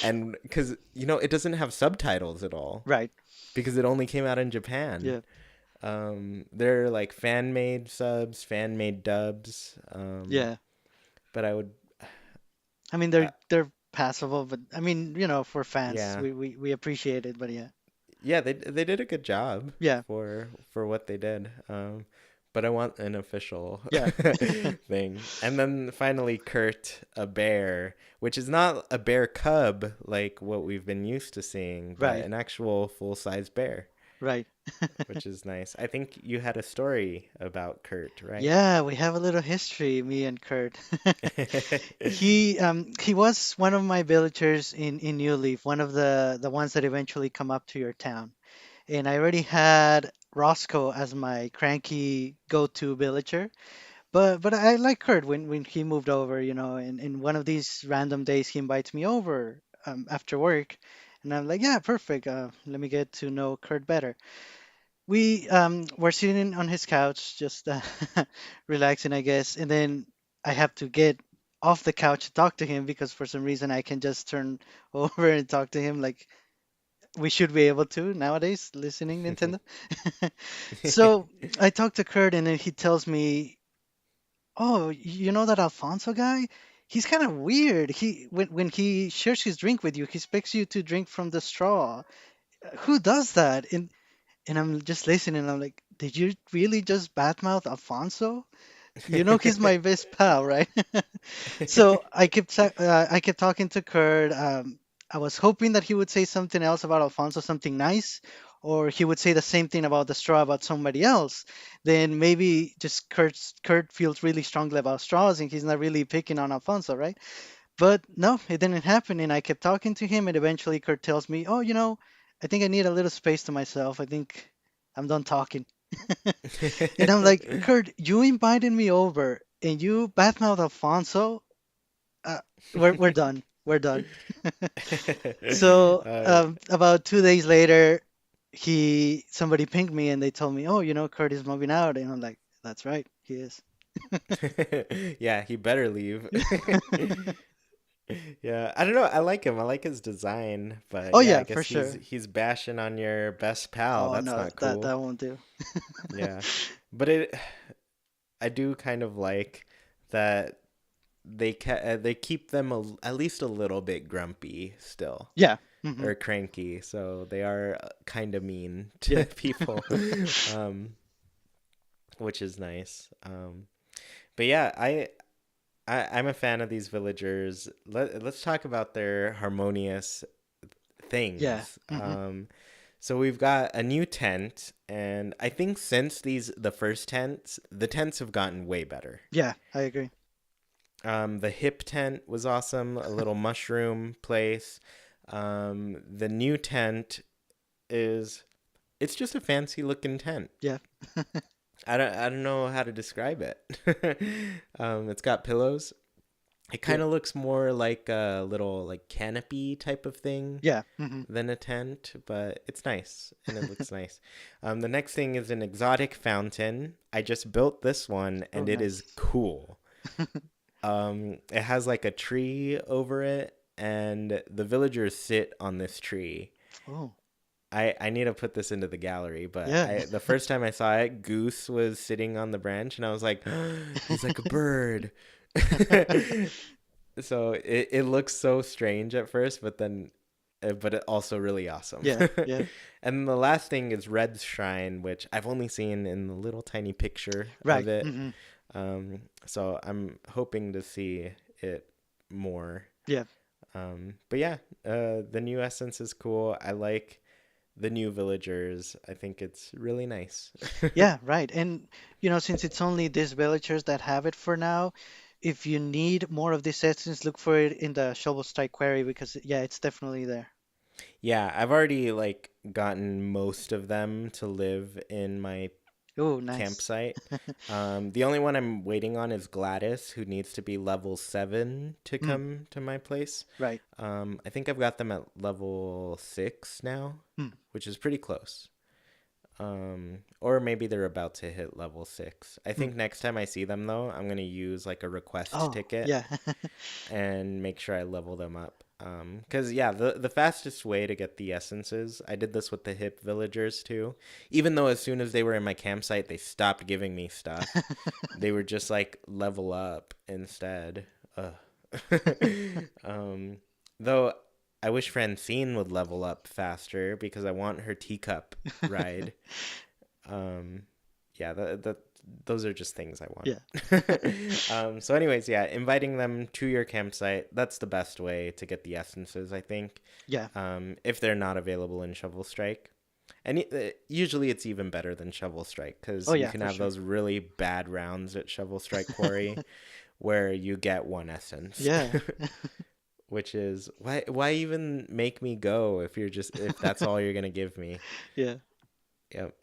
And because, it doesn't have subtitles at all Right. because it only came out in Japan. Yeah, They're like fan made subs, fan made dubs. yeah. But I would, I mean, uh, they're passable, but I mean, for fans, yeah. we appreciate it, but yeah, Yeah, they did a good job yeah, for what they did. But I want an official yeah. thing. And then finally, Kurt, a bear, which is not a bear cub like what we've been used to seeing, but Right, an actual full size bear, right. which is nice. I think you had a story about Kurt, right? Yeah, we have a little history, me and Kurt. He was one of my villagers in New Leaf, one of the ones that eventually come up to your town. And I already had Roscoe as my cranky go-to villager. But I like Kurt when he moved over, and one of these random days he invites me over after work. And I'm like, yeah, perfect. Let me get to know Kurt better. We were sitting on his couch, just relaxing, I guess, and then I have to get off the couch to talk to him because for some reason I can just turn over and talk to him like we should be able to nowadays, listening Nintendo. So I talked to Kurt, and then he tells me, "Oh, you know that Alfonso guy? He's kind of weird. When he shares his drink with you, he expects you to drink from the straw. Who does that?" And I'm just listening. And I'm like, "Did you really just badmouth Alfonso? You know he's my best pal, right?" So I kept talking to Kurt. I was hoping that he would say something else about Alfonso, something nice, or he would say the same thing about the straw about somebody else. Then maybe just Kurt feels really strongly about straws and he's not really picking on Alfonso, right? But no, it didn't happen. And I kept talking to him, and eventually Kurt tells me, "Oh, I think I need a little space to myself. I think I'm done talking." And I'm like, "Kurt, you invited me over and you badmouth Alfonso. uh, we're done. We're done." So uh, about 2 days later, he somebody pinged me and they told me, "Oh, Kurt is moving out," and I'm like, "That's right, he is." yeah, he better leave. Yeah, I don't know. I like him. I like his design, but Oh yeah, I yeah, for guess he's sure. he's bashing on your best pal. Oh That's no, not that cool. that won't do. Yeah, but I do kind of like that they keep them at least a little bit grumpy still Yeah. Hmm. or cranky, so they are kind of mean to Yeah. people, um, which is nice. But yeah, I'm a fan of these villagers. Let's talk about their harmonious Yeah. things. Hmm. So we've got a new tent, and I think since the first tents, the tents have gotten way better. Yeah, I agree. The hip tent was awesome, a little mushroom place. The new tent is it's just a fancy looking tent. Yeah. I don't know how to describe it. It's got pillows. It Yeah. kind of looks more like a little like canopy type of thing Yeah. Hmm. than a tent, but it's nice and it looks nice. The next thing is an exotic fountain. I just built this one Oh, and it is nice. cool. It has like a tree over it, and the villagers sit on this tree. Oh, I need to put this into the gallery, but yeah. the first time I saw it, Goose was sitting on the branch, and I was like, he's like a bird. So it looks so strange at first, but then but it also really awesome. Yeah, yeah, And the last thing is Red's Shrine, which I've only seen in the little tiny picture of right. it. So I'm hoping to see it more. Yeah, But yeah, the new essence is cool. I like the new villagers. I think it's really nice. yeah, right. And since it's only these villagers that have it for now, if you need more of this essence, look for it in the Shovel Strike query because yeah, it's definitely there. Yeah, I've already like gotten most of them to live in my Oh, nice. campsite. The only one I'm waiting on is Gladys, who needs to be level 7 to Mm, come to my place. right. I think I've got them at level 6 now, Mm. which is pretty close. Or maybe they're about to hit level 6. I Mm. think next time I see them, though, I'm going to use like a request Oh, ticket yeah. and make sure I level them up. Because yeah, the fastest way to get the essences, I did this with the hip villagers too. Even though as soon as they were in my campsite, they stopped giving me stuff. They were just like level up instead. Ugh. um, though I wish Francine would level up faster because I want her teacup ride. Um, yeah, those are just things I Yeah. want. So, anyways, yeah, inviting them to your campsite, that's the best way to get the essences, I think, Yeah. if they're not available in Shovel Strike. And usually it's even better than Shovel Strike Oh, because you yeah, can for have sure. those really bad rounds at Shovel Strike Quarry where you get one essence. Yeah. Which is why even make me go if that's all you're gonna give me. Yeah. Yep.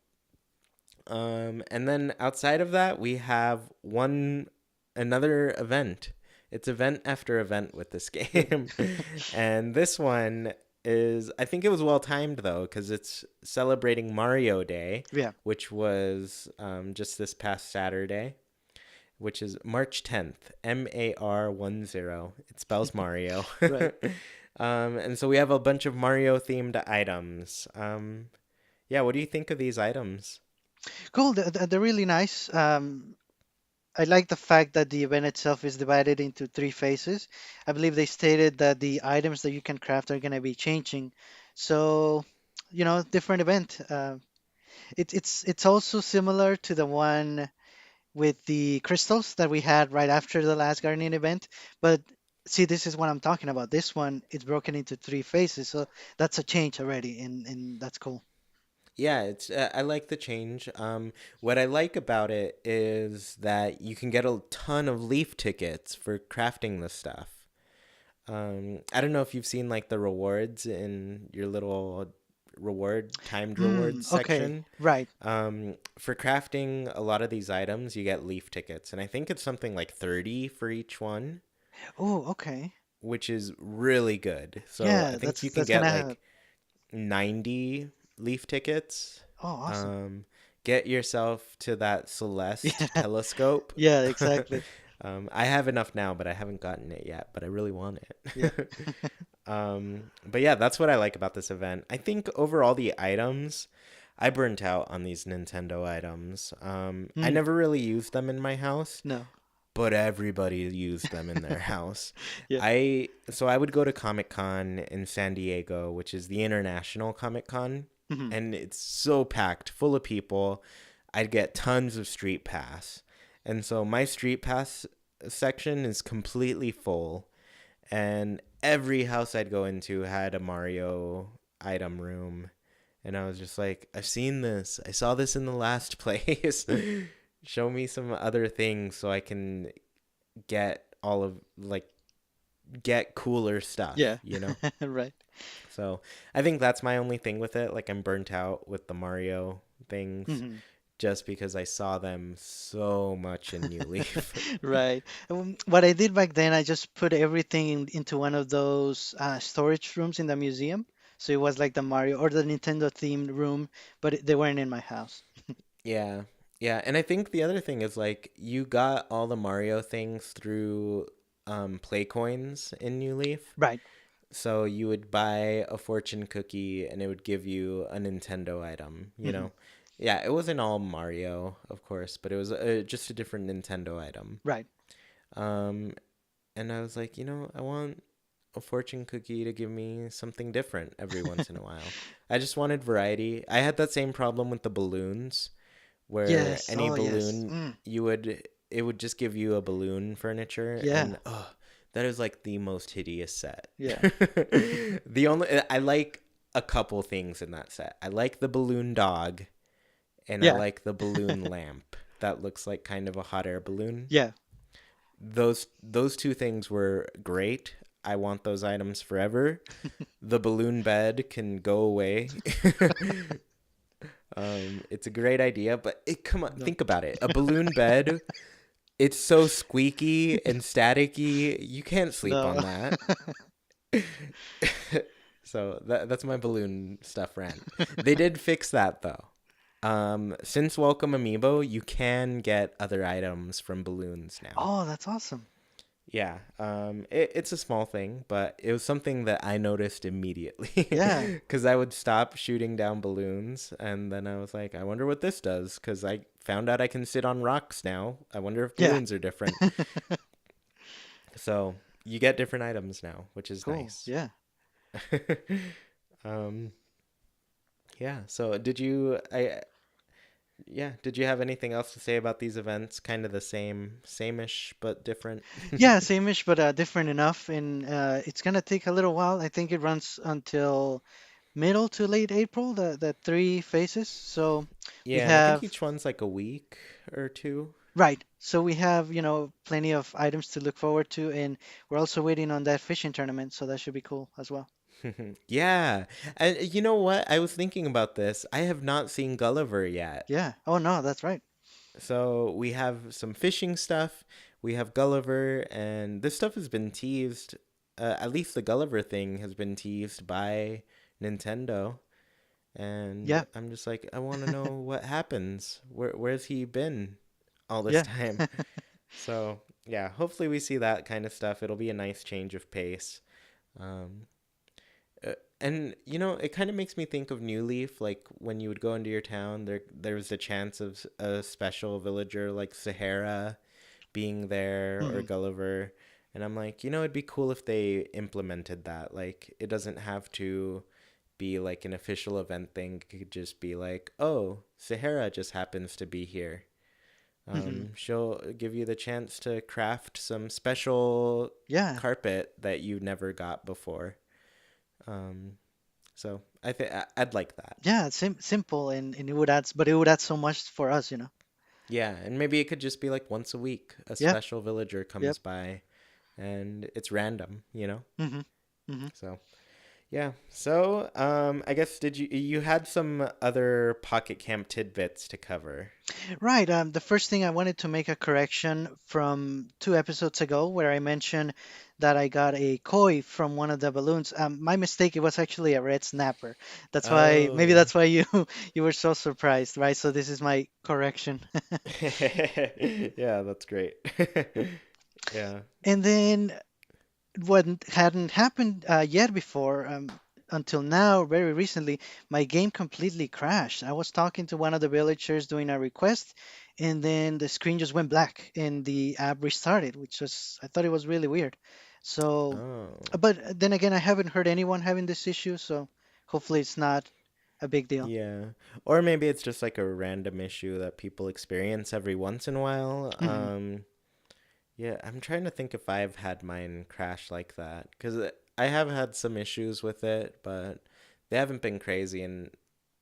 And then outside of that, we have another event. It's event after event with this Yeah. game. And this one is, I think it was well timed though, because it's celebrating Mario Day, Yeah. which was just this past Saturday, which is March 10th, MAR10. It spells Mario. Right. And so we have a bunch of Mario themed items. Yeah, what do you think of these items? Cool. They're really nice. I like the fact that the event itself is divided into three phases. I believe they stated that the items that you can craft are going to be changing. So, different event. It's also similar to the one with the crystals that we had right after the last Guardian event. But see, this is what I'm talking about. This one it's broken into three phases, so that's a change already, and that's cool. Yeah, it's I like the change. What I like about it is that you can get a ton of Leaf tickets for crafting the stuff. I don't know if you've seen like the rewards in your little timed rewards Okay, section. right. For crafting a lot of these items, you get Leaf tickets, and I think it's something like 30 for each one, Oh, okay. which is really good. So I Yeah, think you can that's get gonna have. like 90 Leaf tickets. Oh, awesome. Um, get yourself to that Celeste Yeah, telescope. yeah, exactly. I have enough now, but I haven't gotten it yet, but I really want Yeah. it. But yeah, that's what I like about this event. I think overall the items, I burnt out on these Nintendo items. I Hmm. never really used them in my house, No. but everybody used them in their house. Yeah. I would go to Comic Con in San Diego, which is the international Comic Con, Hmm. and it's so packed, full of people. I'd get tons of street pass. And so my street pass section is completely full, and every house I'd go into had a Mario item room. And I was just like, I've seen this. I saw this in the last place. Show me some other things so I can get all of like get cooler Yeah. stuff, you know? Right. So I think that's my only thing with it. Like I'm burnt out with the Mario things Hmm. just because I saw them so much in New Leaf. Right. What I did back then, I just put everything into one of those storage rooms in the museum. So it was like the Mario or the Nintendo themed room, but they weren't in my house. Yeah. Yeah, and I think the other thing is like you got all the Mario things through play coins in New Leaf. Right. So you would buy a fortune cookie and it would give you a Nintendo item, you Hmm. know. Yeah, it wasn't all Mario, of course, but it was just a different Nintendo item. Right. Um and I was like, I want a fortune cookie to give me something different every once in a while. I just wanted variety. I had that same problem with the balloons, where Yes. any Oh, yes. balloon you would it would just give you a balloon furniture, Yeah. and that is like the most hideous set. Yeah. The only I like a couple things in that set. I like the balloon dog, and I Yeah. like the balloon lamp that looks like kind of a hot air balloon. Yeah. Those two things were great. I want those items forever. The balloon bed can go away. It's a great idea, but come on, No. think about it. A balloon bed, it's so squeaky and staticky. You can't sleep No. on that. So that's my balloon stuff rant. They did fix that though. Since Welcome Amiibo, you can get other items from balloons now. Oh, that's awesome. Yeah, it's a small thing, but it was something that I noticed immediately Yeah. because I would stop shooting down balloons, and then I was like, I wonder what this does because I found out I can sit on rocks now. I wonder if Yeah. balloons are different. So you get different items now, which is Cool. nice. Yeah. um, yeah. So did you have anything else to say about these events? Kind of the same-ish, but different. Yeah, same-ish, but different enough. And it's gonna take a little while. I think it runs until middle to late April, the three phases. So we Yeah, and I think have each one's like a week or two. right. So we have, plenty of items to look forward to, and we're also waiting on that fishing tournament, so that should be cool as well. Yeah. And you know what? I was thinking about this. I have not seen Gulliver yet. Yeah. Oh no, that's right. So we have some fishing stuff. We have Gulliver, and this stuff has been teased. At least the Gulliver thing has been teased by Nintendo. And Yeah. I'm just like, I want to know what happens. Where's he been all this Yeah. time? So yeah, hopefully we see that kind of stuff. It'll be a nice change of pace. Um, and it kind of makes me think of New Leaf. Like when you would go into your town, there was a chance of a special villager like Sahara being there or Mhm. Gulliver. And I'm like, it'd be cool if they implemented that. Like it doesn't have to be like an official event thing. It could just be like, oh, Sahara just happens to be here. Mhm. She'll give you the chance to craft some special Yeah. carpet that you never got before. Um, so I think I'd like that. Yeah, it's simple, and it would add so much for us. Yeah, and maybe it could just be like once a week, a Yep. special villager Yep. comes by, and it's random. Mhm. Mhm. So yeah. So I guess you had some other Pocket Camp tidbits to cover? Right. The first thing I wanted to make a correction from 2 episodes ago, where I mentioned that I got a koi from one of the balloons. My mistake, it was actually a red snapper. Maybe Oh. that's why you you were so surprised, right? So this is my correction. Yeah, that's great. Yeah. And then what hadn't happened yet before, until now, very recently, my game completely crashed. I was talking to one of the villagers doing a request, and then the screen just went black and the app restarted, I thought it was really weird. So, Oh. but then again, I haven't heard anyone having this issue, so hopefully it's not a big deal. Yeah. Or maybe it's just like a random issue that people experience every once in a while. Hmm. Yeah, I'm trying to think if I've had mine crash like that because I have had some issues with it, but they haven't been crazy and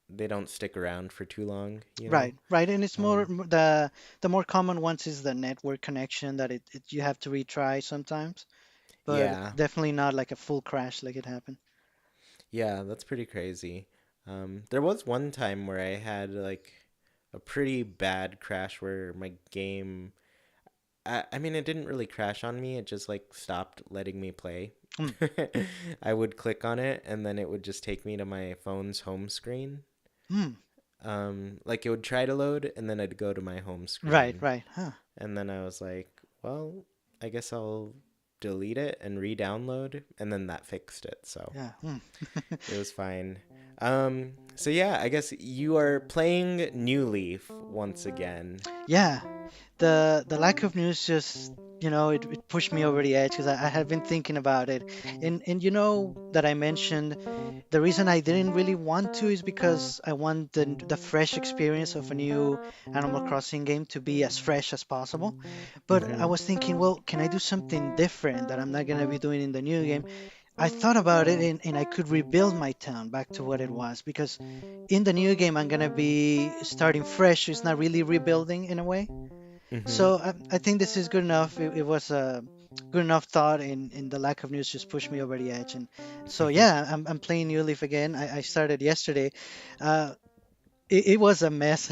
they don't stick around for too long. Right, right, and it's more Um, the more common ones is the network connection that it you have to retry sometimes, but yeah, definitely not like a full crash like it happened. yeah, that's pretty crazy. There was one time where I had like a pretty bad crash where my game, I mean, it didn't really crash on me. It just like stopped letting me play. Mm, I would click on it and then it would just take me to my phone's home screen. mm. Like it would try to load and then I'd go to my home Right, screen. right. Huh. And then I was like, well, I guess I'll delete it and re-download. And then that fixed it. So Yeah. Mm. it was fine. So yeah, I guess you are playing New Leaf once again. Yeah. The lack of news just it pushed me over the edge because I had been thinking about it. And that I mentioned the reason I didn't really want to is because I want the fresh experience of a new Animal Crossing game to be as fresh as possible. But I Mm-hmm. was thinking, well, can I do something different that I'm not going to be doing in the new game? I thought about it and I could rebuild my town back to what it was because in the new game I'm going to be starting fresh. It's not really rebuilding in a way. Mm-hmm. So I think this is good enough. It was a good enough thought, and the lack of news just pushed me over the edge. And so yeah, I'm playing New Leaf again. I started yesterday. Uh, it was a mess.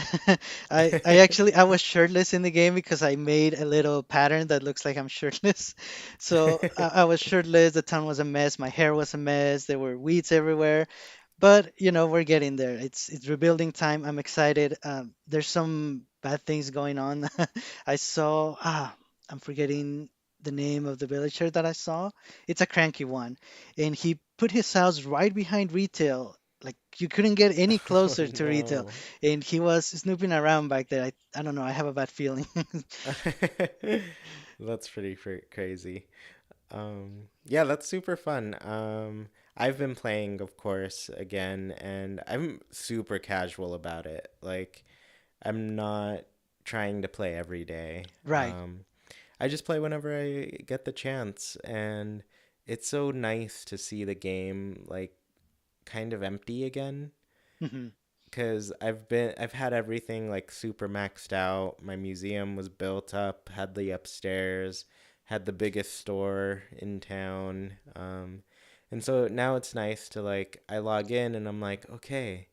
I was shirtless in the game because I made a little pattern that looks like I'm shirtless. So I was shirtless. The town was a mess. My hair was a mess. There were weeds everywhere. But we're getting there. It's rebuilding time. I'm excited. There's some bad things going on. I saw I'm forgetting the name of the villager that I saw. It's a cranky one, and he put his house right behind retail. Like you couldn't get any Oh closer to retail, no. and he was snooping around back there. I don't know. I have a bad feeling. That's pretty crazy. Yeah, that's super fun. I've been playing, of course, again, and I'm super casual about it. Like, I'm not trying to play every day. Right. I just play whenever I get the chance, and it's so nice to see the game like kind of empty again. Hmm. Because I've had everything like super maxed out. My museum was built up, had the upstairs, had the biggest store in town. And so now it's nice to like I log in and I'm like, okay,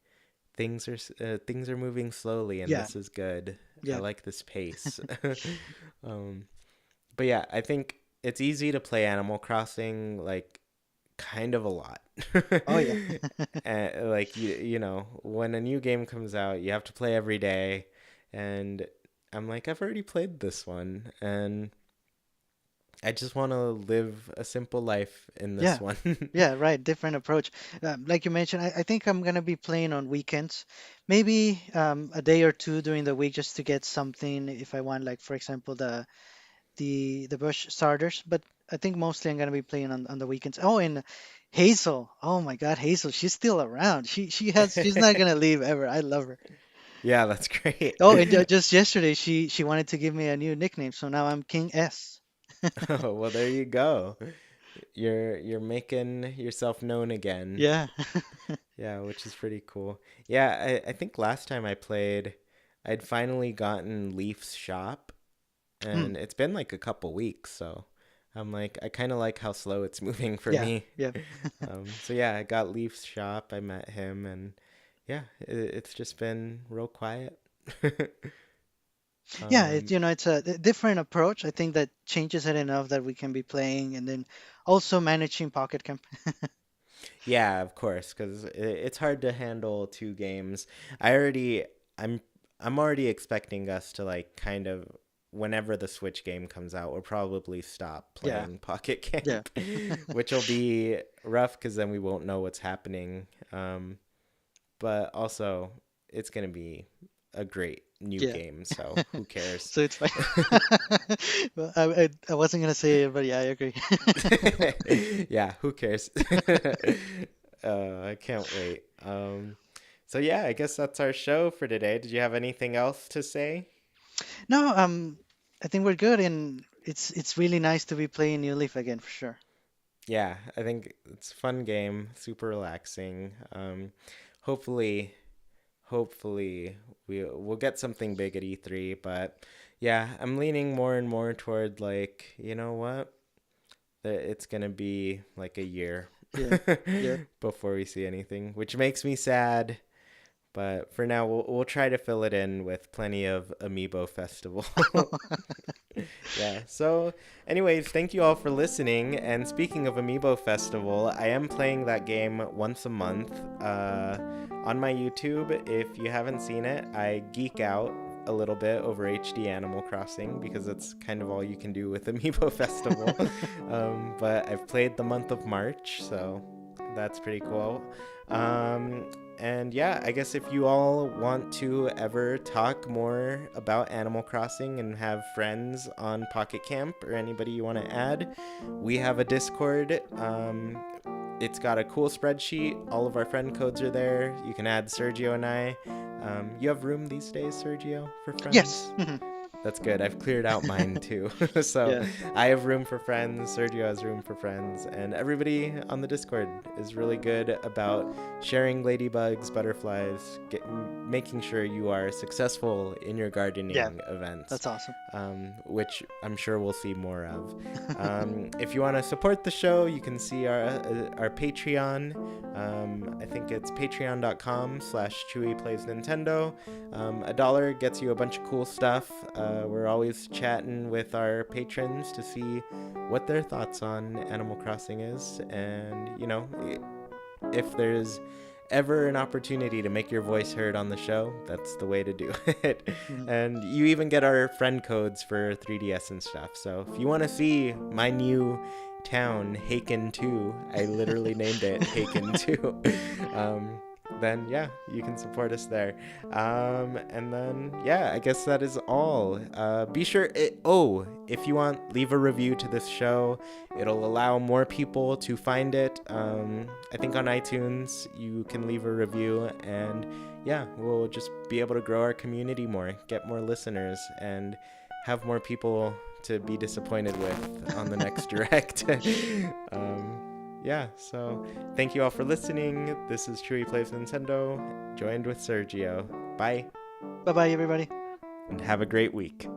things are moving slowly and Yeah. this is good. I Yeah. like this pace. um, but yeah, I think it's easy to play Animal Crossing like kind of a lot. Oh yeah. And like you know, when a new game comes out, you have to play every day, and I'm like, I've already played this one, and I just want to live a simple life in this Yeah. one. Yeah, right. Different approach. Like you mentioned, I think I'm gonna be playing on weekends, maybe a day or two during the week just to get something if I want, like for example, the bush starters. But I think mostly I'm gonna be playing on the weekends. Oh, and Hazel. Oh my God, Hazel. She's still around. She's not gonna leave ever. I love her. Yeah, that's great. Oh, and just yesterday she wanted to give me a new nickname, so now I'm King S. Oh, well, there you go. You're making yourself known again. Yeah. Yeah, which is pretty cool. Yeah, I think last time I played, I'd finally gotten Leaf's shop, Hmm. and it's been like a couple weeks, so I'm like, I kind of like how slow it's moving for Yeah. me. Yeah. So yeah, I got Leaf's shop, I met him, and yeah, it's just been real quiet. Yeah, um, it's a different approach. I think that changes it enough that we can be playing and then also managing Pocket Camp. yeah, of course, because it's hard to handle two games. I already, I'm, I'm already expecting us to like kind of whenever the Switch game comes out, we'll probably stop Yeah, playing Pocket yeah, Camp, which will be rough because then we won't know what's happening. But also it's gonna be a great new yeah. game, so who cares? So it's fine. Well, I wasn't gonna say it, but yeah, I agree. Yeah, who cares? I can't wait. So yeah, I guess that's our show for today. Did you have anything else to say? No, I think we're good, and it's really nice to be playing New Leaf again for sure. Yeah, I think it's a fun game, super relaxing. Hopefully, hopefully we'll get something big at E3, but yeah, I'm leaning more and more toward like, you know what? That it's gonna be like a year Yeah, yeah. before we see anything, which makes me sad. But for now, we'll try to fill it in with plenty of Amiibo Festival. Yeah. So, anyways, thank you all for listening. And speaking of Amiibo Festival, I am playing that game once a month on my YouTube. If you haven't seen it, I geek out a little bit over HD Animal Crossing because that's kind of all you can do with Amiibo Festival. But I've played the month of March, so that's pretty cool. Um, And yeah, I guess if you all want to ever talk more about Animal Crossing and have friends on Pocket Camp or anybody you want to add, we have a Discord. It's got a cool spreadsheet. All of our friend codes are there. You can add Sergio and I. You have room these days, Sergio, for Yes. friends? That's good. I've cleared out mine too. So Yeah. I have room for friends. Sergio has room for friends. And everybody on the Discord is really good about sharing ladybugs, butterflies, making sure you are successful in your Yeah. gardening events, That's awesome. which I'm sure we'll see more of. If you want to support the show, you can see our Patreon. I think it's patreon.com/ChewiePlaysNintendo. $1 gets you a bunch of cool stuff. We're always chatting with our patrons to see what their thoughts on Animal Crossing is. And, if there's ever an opportunity to make your voice heard on the show, that's the way to do it. And you even get our friend codes for 3DS and stuff. So if you want to see my new town, Haken 2, I literally named it Haken 2, then yeah, you can support us there. And then yeah, I guess that is all. Be sure if you want, leave a review to this show. It'll allow more people to find it. I think on iTunes you can leave a review, and yeah, we'll just be able to grow our community more, get more listeners, and have more people to be disappointed with on the next direct. Yeah, so thank you all for listening. This is Chewy Plays Nintendo, joined with Sergio. Bye, Bye bye, everybody. and have a great week.